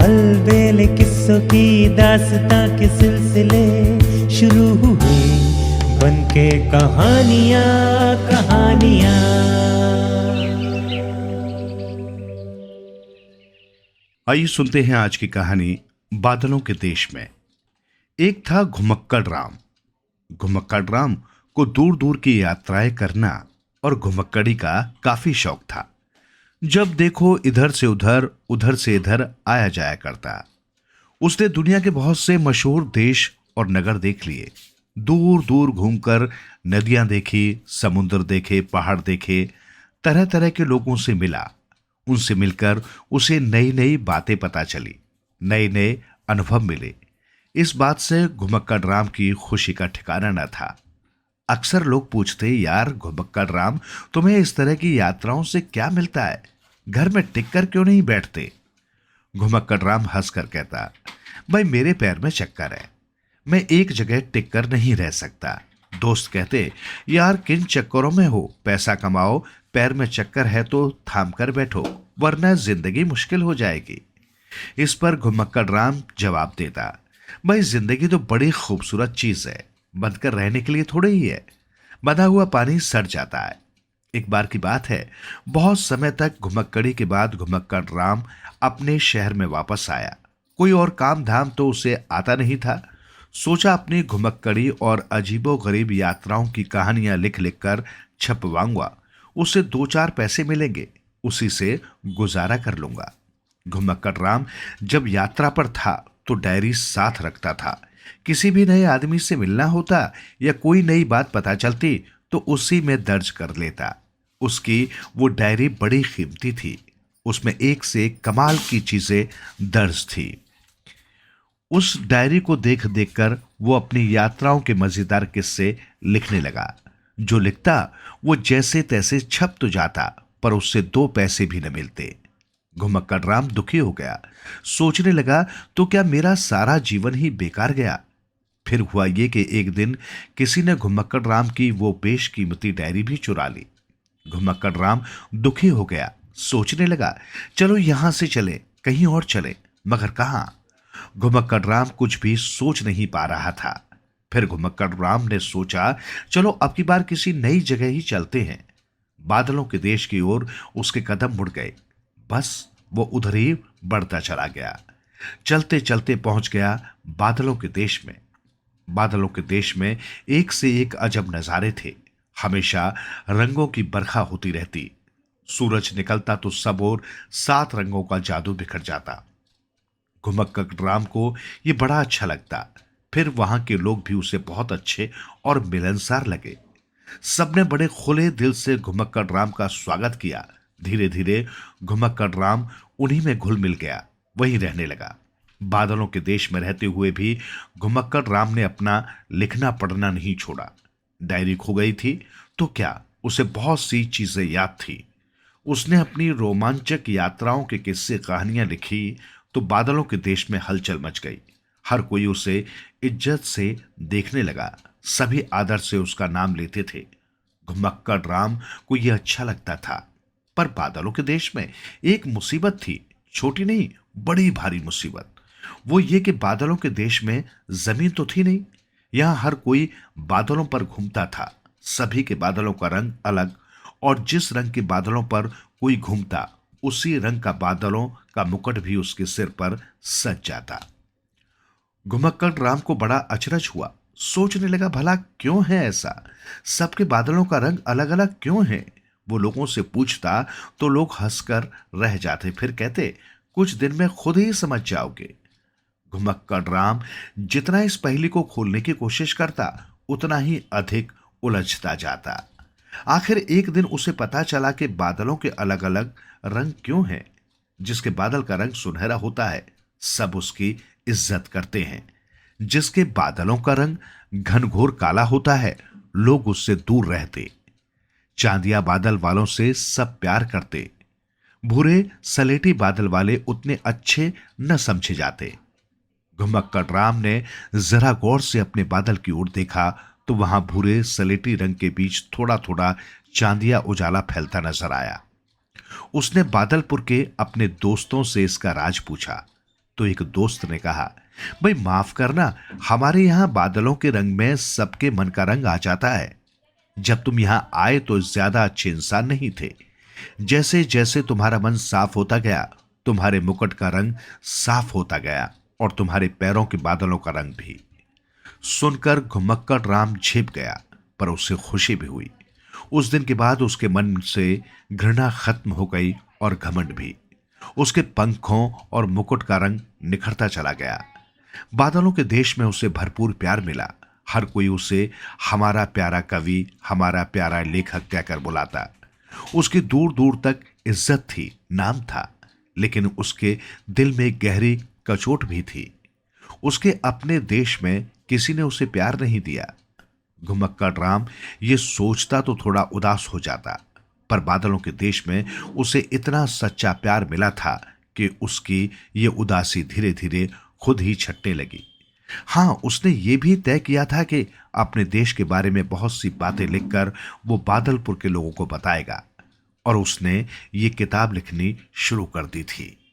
अलबेले किस्सों की दास्तां के सिलसिले शुरू हुए, बनके कहानियां कहानियां। आइए सुनते हैं आज की कहानी बादलों के देश में। एक था घुमक्कड़ राम। घुमक्कड़ राम को दूर दूर की यात्राएं करना और घुमक्कड़ी का काफी शौक था। जब देखो इधर से उधर से इधर आया जाया करता। उसने दुनिया के बहुत से मशहूर देश और नगर देख लिए। दूर दूर घूमकर नदियां देखी, समुद्र देखे, पहाड़ देखे, तरह तरह के लोगों से मिला। उनसे मिलकर उसे नई नई बातें पता चली, नए नए अनुभव मिले। इस बात से घुमक्कड़ राम की खुशी का ठिकाना न था। अक्सर लोग पूछते, यार घुमक्कड़ राम, तुम्हें इस तरह की यात्राओं से क्या मिलता है? घर में टिक कर क्यों नहीं बैठते? घुमक्कड़ राम हंसकर कहता, भाई मेरे पैर में चक्कर है, मैं एक जगह टिक कर नहीं रह सकता। दोस्त कहते, यार किन चक्करों में हो, पैसा कमाओ, पैर में चक्कर है तो थाम कर बैठो, वरना जिंदगी मुश्किल हो जाएगी। इस पर घुमक्कड़ राम जवाब देता, भाई जिंदगी तो बड़ी खूबसूरत चीज है, बंधकर रहने के लिए थोड़े ही है। बंधा हुआ पानी सड़ जाता है। एक बार की बात है, बहुत समय तक घुमक्कड़ी के बाद घुमक्कड़ राम अपने शहर में वापस आया। कोई और काम धाम तो उसे आता नहीं था। सोचा अपनी घुमक्कड़ी और अजीबो गरीब यात्राओं की कहानियां लिख लिख कर छपवाऊंगा, उससे दो चार पैसे मिलेंगे, उसी से गुजारा कर लूंगा। घुमक्कड़ राम जब यात्रा पर था तो डायरी साथ रखता था। किसी भी नए आदमी से मिलना होता या कोई नई बात पता चलती तो उसी में दर्ज कर लेता। उसकी वो डायरी बड़ी कीमती थी। उसमें एक से एक कमाल की चीजें दर्ज थी। उस डायरी को देख देख कर वो अपनी यात्राओं के मजेदार किस्से लिखने लगा। जो लिखता वो जैसे तैसे छप तो जाता, पर उससे दो पैसे भी न मिलते। घुमक्कड़ राम दुखी हो गया। सोचने लगा, तो क्या मेरा सारा जीवन ही बेकार गया? फिर हुआ ये कि एक दिन किसी ने घुमक्कड़ राम की वो बेशकीमती डायरी भी चुरा ली। घुमक्कड़ राम दुखी हो गया। सोचने लगा, चलो यहां से चले, कहीं और चले, मगर कहां? घुमक्कड़ राम कुछ भी सोच नहीं पा रहा था। फिर घुमक्कड़ राम ने सोचा, चलो अब की बार किसी नई जगह ही चलते हैं। बादलों के देश की ओर उसके कदम मुड़ गए। बस वो उधर ही बढ़ता चला गया। चलते चलते पहुंच गया बादलों के देश में। बादलों के देश में एक से एक अजब नजारे थे। हमेशा रंगों की बरखा होती रहती। सूरज निकलता तो सब ओर सात रंगों का जादू बिखर जाता। घुमक्कड़ राम को ये बड़ा अच्छा लगता। फिर वहां के लोग भी उसे बहुत अच्छे और मिलनसार लगे। सबने बड़े खुले दिल से घुमक्कड़ राम का स्वागत किया। धीरे धीरे घुमक्कड़ राम उन्हीं में घुल मिल गया, वहीं रहने लगा। बादलों के देश में रहते हुए भी घुमक्कड़ राम ने अपना लिखना पढ़ना नहीं छोड़ा। डायरी खो गई थी तो क्या, उसे बहुत सी चीजें याद थी। उसने अपनी रोमांचक यात्राओं के किस्से कहानियां लिखी तो बादलों के देश में हलचल मच गई। हर कोई उसे इज्जत से देखने लगा। सभी आदर से उसका नाम लेते थे। घुमक्कड़ राम को यह अच्छा लगता था। पर बादलों के देश में एक मुसीबत थी, छोटी नहीं, बड़ी भारी मुसीबत। वो ये कि बादलों के देश में जमीन तो थी नहीं। यहां हर कोई बादलों पर घूमता था। सभी के बादलों का रंग अलग, और जिस रंग के बादलों पर कोई घूमता उसी रंग का बादलों का मुकुट भी उसके सिर पर सज जाता। घुमक्कड़ राम को बड़ा अचरज हुआ। सोचने लगा, भला क्यों है ऐसा? सबके बादलों का रंग अलग अलग क्यों है? वो लोगों से पूछता तो लोग हंसकर रह जाते, फिर कहते, कुछ दिन में खुद ही समझ जाओगे। घुमक्कड़ राम जितना इस पहेली को खोलने की कोशिश करता उतना ही अधिक उलझता जाता। आखिर एक दिन उसे पता चला कि बादलों के अलग अलग रंग क्यों हैं। जिसके बादल का रंग सुनहरा होता है सब उसकी इज्जत करते हैं। जिसके बादलों का रंग घनघोर काला होता है लोग उससे दूर रहते। चांदिया बादल वालों से सब प्यार करते। भूरे सलेटी बादल वाले उतने अच्छे न समझे जाते। घुमक्कड़ राम ने जरा गौर से अपने बादल की ओर देखा तो वहां भूरे सलेटी रंग के बीच थोड़ा थोड़ा चांदिया उजाला फैलता नजर आया। उसने बादलपुर के अपने दोस्तों से इसका राज पूछा। तो एक दोस्त ने कहा, भाई माफ करना, हमारे यहां बादलों के रंग में सबके मन का रंग आ जाता है। जब तुम यहां आए तो ज्यादा अच्छे इंसान नहीं थे। जैसे जैसे तुम्हारा मन साफ होता गया, तुम्हारे मुकुट का रंग साफ होता गया और तुम्हारे पैरों के बादलों का रंग भी। सुनकर घुमक्कड़ राम झेप गया, पर उसे खुशी भी हुई। उस दिन के बाद उसके मन से घृणा खत्म हो गई और घमंड भी। उसके पंखों और मुकुट का रंग निखरता चला गया। बादलों के देश में उसे भरपूर प्यार मिला। हर कोई उसे हमारा प्यारा कवि, हमारा प्यारा लेखक कहकर बुलाता। उसकी दूर दूर तक इज्जत थी, नाम था, लेकिन उसके दिल में गहरी कचोट भी थी। उसके अपने देश में किसी ने उसे प्यार नहीं दिया। घुमक्कड़ राम ये सोचता तो थोड़ा उदास हो जाता, पर बादलों के देश में उसे इतना सच्चा प्यार मिला था कि उसकी ये उदासी धीरे धीरे खुद ही छटने लगी। हाँ, उसने ये भी तय किया था कि अपने देश के बारे में बहुत सी बातें लिखकर वो बादलपुर के लोगों को बताएगा, और उसने ये किताब लिखनी शुरू कर दी थी।